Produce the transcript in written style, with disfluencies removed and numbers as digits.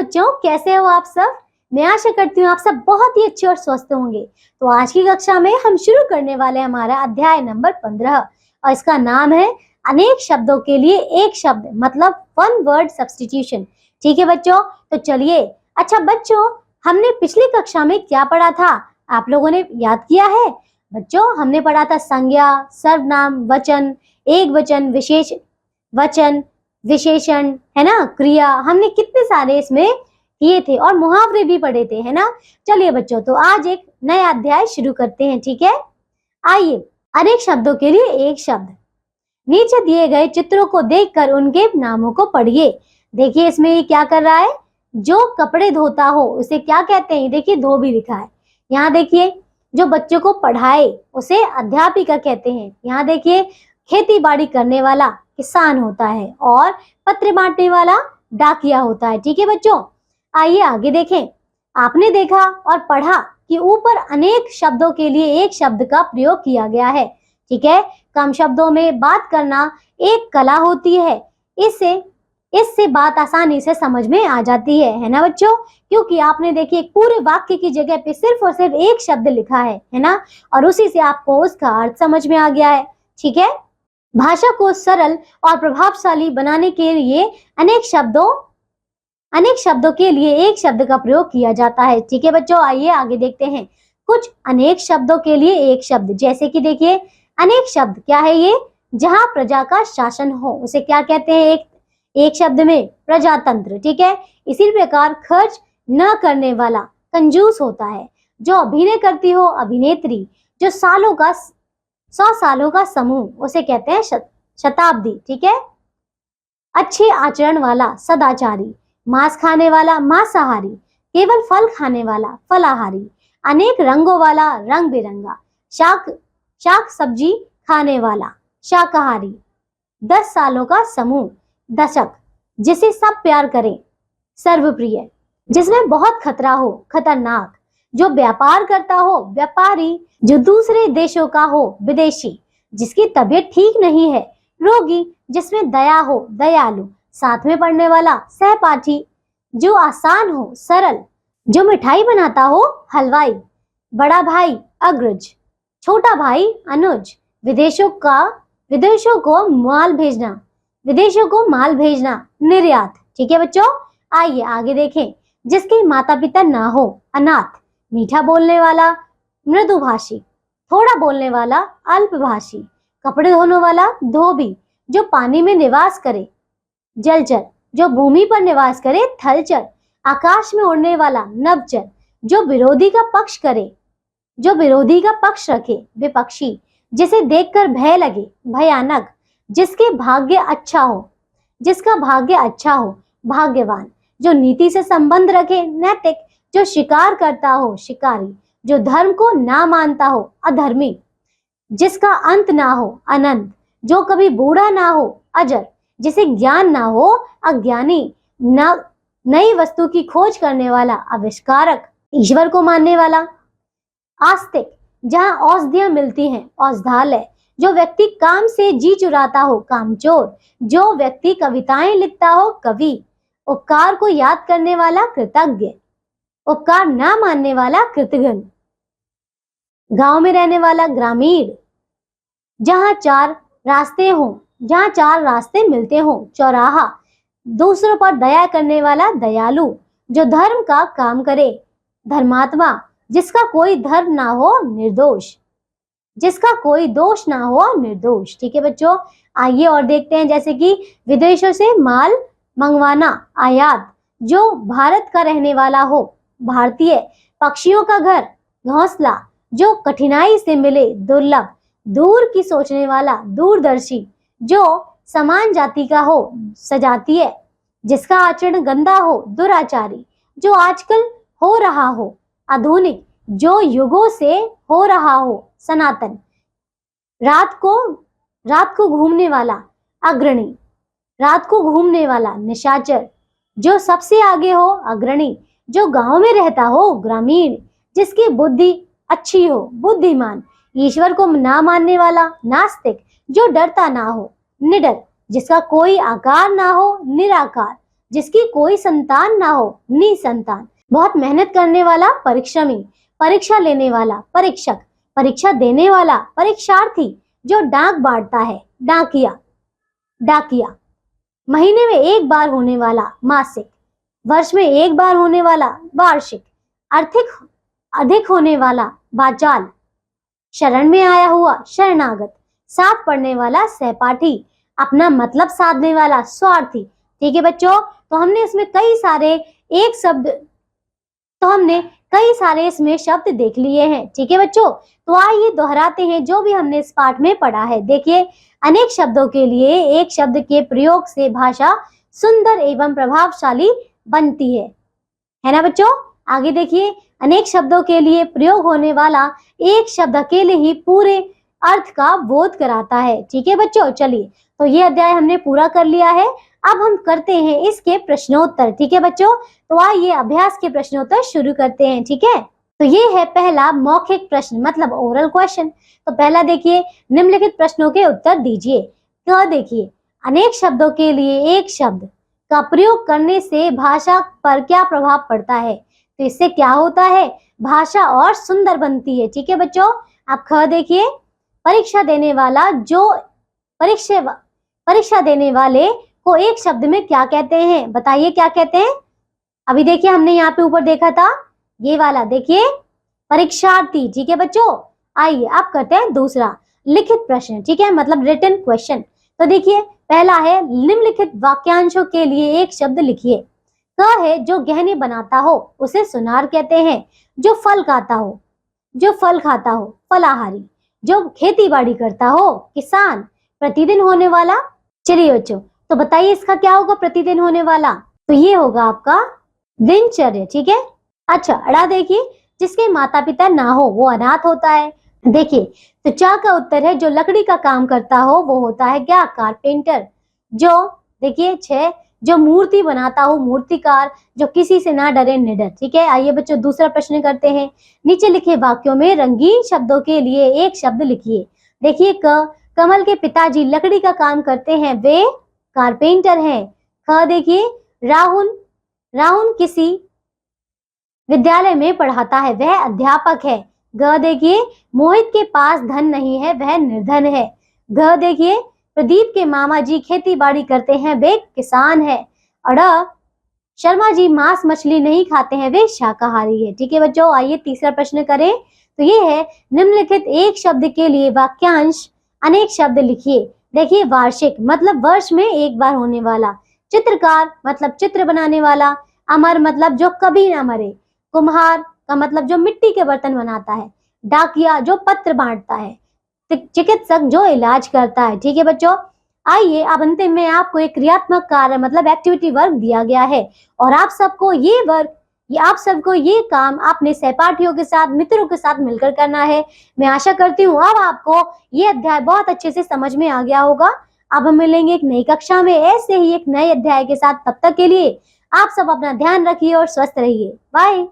बच्चों, कैसे हो आप सब? मैं आशा करती हूँ आप सब बहुत ही अच्छे और स्वस्थ होंगे। तो आज की कक्षा में हम शुरू करने वाले हैं हमारा अध्याय नंबर 15 और इसका नाम है अनेक शब्दों के लिए एक शब्द, मतलब वन वर्ड सब्स्टिट्यूशन। ठीक है बच्चों, तो चलिए। अच्छा बच्चों, हमने पिछली कक्षा में क्या पढ़ा था? आप लोगों ने याद किया है? बच्चों, हमने पढ़ा था संज्ञा, सर्वनाम, वचन, एक वचन, विशेष वचन, विशेषण, है ना, क्रिया। हमने कितने सारे इसमें किए थे और मुहावरे भी पढ़े थे, है ना। चलिए बच्चों, तो आज एक नया अध्याय शुरू करते हैं। ठीक है, आइए। अनेक शब्दों के लिए एक शब्द। नीचे दिए गए चित्रों को देखकर उनके नामों को पढ़िए। देखिए इसमें ये क्या कर रहा है, जो कपड़े धोता हो उसे क्या कहते हैं? देखिए धोबी लिखा है। यहाँ देखिए, जो बच्चों को पढ़ाए उसे अध्यापिका कहते हैं। यहाँ देखिए, खेती बाड़ी करने वाला किसान होता है और पत्र बांटने वाला डाकिया होता है। ठीक है बच्चों, आइए आगे देखें। आपने देखा और पढ़ा कि ऊपर अनेक शब्दों के लिए एक शब्द का प्रयोग किया गया है। ठीक है, कम शब्दों में बात करना एक कला होती है। इससे बात आसानी से समझ में आ जाती है ना बच्चों? क्योंकि आपने देखिए एक पूरे वाक्य की जगह पे सिर्फ और सिर्फ एक शब्द लिखा है ना, और उसी से आपको उसका अर्थ समझ में आ गया है। ठीक है, भाषा को सरल और प्रभावशाली बनाने के लिए अनेक शब्दों के लिए एक शब्द का प्रयोग किया जाता है। ठीक है बच्चों, आइए आगे देखते हैं कुछ अनेक शब्दों के लिए एक शब्द। जैसे कि देखिए, अनेक शब्द क्या है? ये जहां प्रजा का शासन हो उसे क्या कहते हैं? एक शब्द में प्रजातंत्र। ठीक है, इसी प्रकार खर्च न करने वाला कंजूस होता है। जो अभिनय करती हो अभिनेत्री। जो 100 सालों का समूह उसे कहते हैं शताब्दी। ठीक है, अच्छे आचरण वाला सदाचारी। मांस खाने वाला मांसाहारी। केवल फल खाने वाला फलाहारी। अनेक रंगों वाला रंग बिरंगा। शाक सब्जी खाने वाला शाकाहारी। 10 सालों का समूह दशक। जिसे सब प्यार करें सर्वप्रिय। जिसमें बहुत खतरा हो खतरनाक। जो व्यापार करता हो व्यापारी। जो दूसरे देशों का हो विदेशी। जिसकी तबीयत ठीक नहीं है रोगी। जिसमें दया हो दयालु। साथ में पढ़ने वाला सहपाठी। जो आसान हो सरल। जो मिठाई बनाता हो हलवाई। बड़ा भाई अग्रज। छोटा भाई अनुज। विदेशों को माल भेजना निर्यात। ठीक है बच्चों, आइए आगे देखें। जिसके माता पिता ना हो अनाथ। मीठा बोलने वाला मृदुभाषी। थोड़ा बोलने वाला अल्पभाषी। कपड़े धोने वाला धोबी। जो पानी में निवास करे जलचर। जो भूमि पर निवास करे थलचर। आकाश में उड़ने वाला नभचर। जो विरोधी का पक्ष रखे विपक्षी। जिसे देखकर भय लगे भयानक। जिसका भाग्य अच्छा हो भाग्यवान। जो नीति से संबंध रखे नैतिक। जो शिकार करता हो शिकारी। जो धर्म को ना मानता हो अधर्मी। जिसका अंत ना हो अनंत। जो कभी बूढ़ा ना हो अजर। जिसे ज्ञान ना हो अज्ञानी। नई वस्तु की खोज करने वाला आविष्कारक। ईश्वर को मानने वाला आस्तिक। जहां औषधियां मिलती हैं औषधालय। जो व्यक्ति काम से जी चुराता हो कामचोर। जो व्यक्ति कविताएं लिखता हो कवि। उपकार को याद करने वाला कृतज्ञ। उपकार ना मानने वाला कृतघ्न। गांव में रहने वाला ग्रामीण। जहां चार रास्ते मिलते हो चौराहा। दूसरों पर दया करने वाला दयालु। जो धर्म का काम करे धर्मात्मा। जिसका कोई धर्म ना हो निर्दोष। जिसका कोई दोष ना हो निर्दोष। ठीक है बच्चों, आइए और देखते हैं। जैसे कि विदेशों से माल मंगवाना आयात। जो भारत का रहने वाला हो भारतीय। पक्षियों का घर घोंसला। जो कठिनाई से मिले दुर्लभ। दूर की सोचने वाला दूरदर्शी। जो समान जाति का हो सजातीय। जिसका आचरण गंदा हो दुराचारी। जो आजकल हो रहा हो आधुनिक। जो युगों से हो रहा हो सनातन। रात को घूमने वाला अग्रणी। रात को घूमने वाला निशाचर। जो सबसे आगे हो अग्रणी। जो गांव में रहता हो ग्रामीण। जिसकी बुद्धि अच्छी हो बुद्धिमान। ईश्वर को ना मानने वाला नास्तिक। जो डरता ना हो निडर। जिसका कोई आकार ना हो निराकार। जिसकी कोई संतान ना हो, निसंतान। बहुत मेहनत करने वाला, परिश्रमी। परीक्षा लेने वाला, परीक्षक। परीक्षा देने वाला, परीक्षार्थी। जो डाक बांटता है, डाकिया, डाकिया। महीने में एक बार होने वाला, मासिक। वर्ष में एक बार होने वाला, वार्षिक। अधिक होने वाला, वाचाल। शरण में आया हुआ, शरणागत। साथ पढ़ने वाला, सहपाठी। अपना मतलब साधने वाला, स्वार्थी। ठीक है बच्चों, तो हमने इसमें कई सारे इसमें शब्द देख लिए हैं। ठीक है बच्चों, तो आइए दोहराते हैं जो भी हमने इस पाठ में पढ़ा है। देखिए, अनेक शब्दों के लिए एक शब्द के प्रयोग से भाषा सुंदर एवं प्रभावशाली बनती है ना बच्चों। आगे देखिए, अनेक शब्दों के लिए प्रयोग होने वाला एक शब्द अकेले ही पूरे अर्थ का बोध कराता है। ठीक है बच्चों, चलिए, तो ये अध्याय हमने पूरा कर लिया है। अब हम करते हैं इसके प्रश्नोत्तर। ठीक है बच्चों, तो आइए अभ्यास के प्रश्नोत्तर शुरू करते हैं। ठीक है, तो ये है पहला मौखिक प्रश्न, मतलब ओरल क्वेश्चन। तो पहला देखिए, निम्नलिखित प्रश्नों के उत्तर दीजिए। तो देखिए, अनेक शब्दों के लिए एक शब्द का प्रयोग करने से भाषा पर क्या प्रभाव पड़ता है? तो इससे क्या होता है? भाषा और सुंदर बनती है। ठीक है बच्चों, आप ख देखिए, परीक्षा देने वाले को एक शब्द में क्या कहते हैं? बताइए क्या कहते हैं? अभी देखिए, हमने यहाँ पे ऊपर देखा था, ये वाला देखिए, परीक्षार्थी। ठीक है बच्चों, आइए अब करते हैं दूसरा लिखित प्रश्न। ठीक है, मतलब रिटन क्वेश्चन। तो देखिए, पहला है, निम्नलिखित वाक्यांशों के लिए एक शब्द लिखिए। क है, जो गहने बनाता हो उसे सुनार कहते हैं। जो फल खाता हो, फलाहारी। जो खेती बाड़ी करता हो, किसान। प्रतिदिन होने वाला, चलिए बच्चों, तो बताइए इसका क्या होगा प्रतिदिन होने वाला? तो ये होगा आपका दिनचर्या। ठीक है, अच्छा, अड़ा देखिए, जिसके माता पिता ना हो वो अनाथ होता है। देखिए, तो चा का उत्तर है, जो लकड़ी का काम करता हो वो होता है क्या? कारपेंटर। जो देखिए, 6, जो मूर्ति बनाता हो, मूर्तिकार। जो किसी से ना डरे, निडर। ठीक है, आइए बच्चों दूसरा प्रश्न करते हैं। नीचे लिखे वाक्यों में रंगीन शब्दों के लिए एक शब्द लिखिए। देखिए, कमल के पिताजी लकड़ी का काम करते हैं, वे कारपेंटर हैं। ख देखिए, राहुल किसी विद्यालय में पढ़ाता है, वह अध्यापक है। ग देखिए, मोहित के पास धन नहीं है, वह निर्धन है। घ देखिए, प्रदीप के मामा जी खेती बाड़ी करते हैं, वे किसान है। अड़, शर्मा जी मांस मछली नहीं खाते हैं, वे शाकाहारी है। ठीक है बच्चों, आइए तीसरा प्रश्न करें। तो ये है, निम्नलिखित एक शब्द के लिए वाक्यांश अनेक शब्द लिखिए। देखिए, वार्षिक मतलब वर्ष में एक बार होने वाला। चित्रकार मतलब चित्र बनाने वाला। अमर मतलब जो कभी ना मरे। कुम्हार का मतलब जो मिट्टी के बर्तन बनाता है। डाकिया जो पत्र बांटता है। चिकित्सक जो इलाज करता है। ठीक है बच्चों, आइए अब अंतिम में आपको एक क्रियात्मक कार्य मतलब एक्टिविटी वर्क दिया गया है, और आप सबको ये काम अपने सहपाठियों के साथ, मित्रों के साथ मिलकर करना है। मैं आशा करती हूँ अब आपको ये अध्याय बहुत अच्छे से समझ में आ गया होगा। अब हम मिलेंगे एक नई कक्षा में ऐसे ही एक नए अध्याय के साथ। तब तक के लिए आप सब अपना ध्यान रखिए और स्वस्थ रहिए। बाय।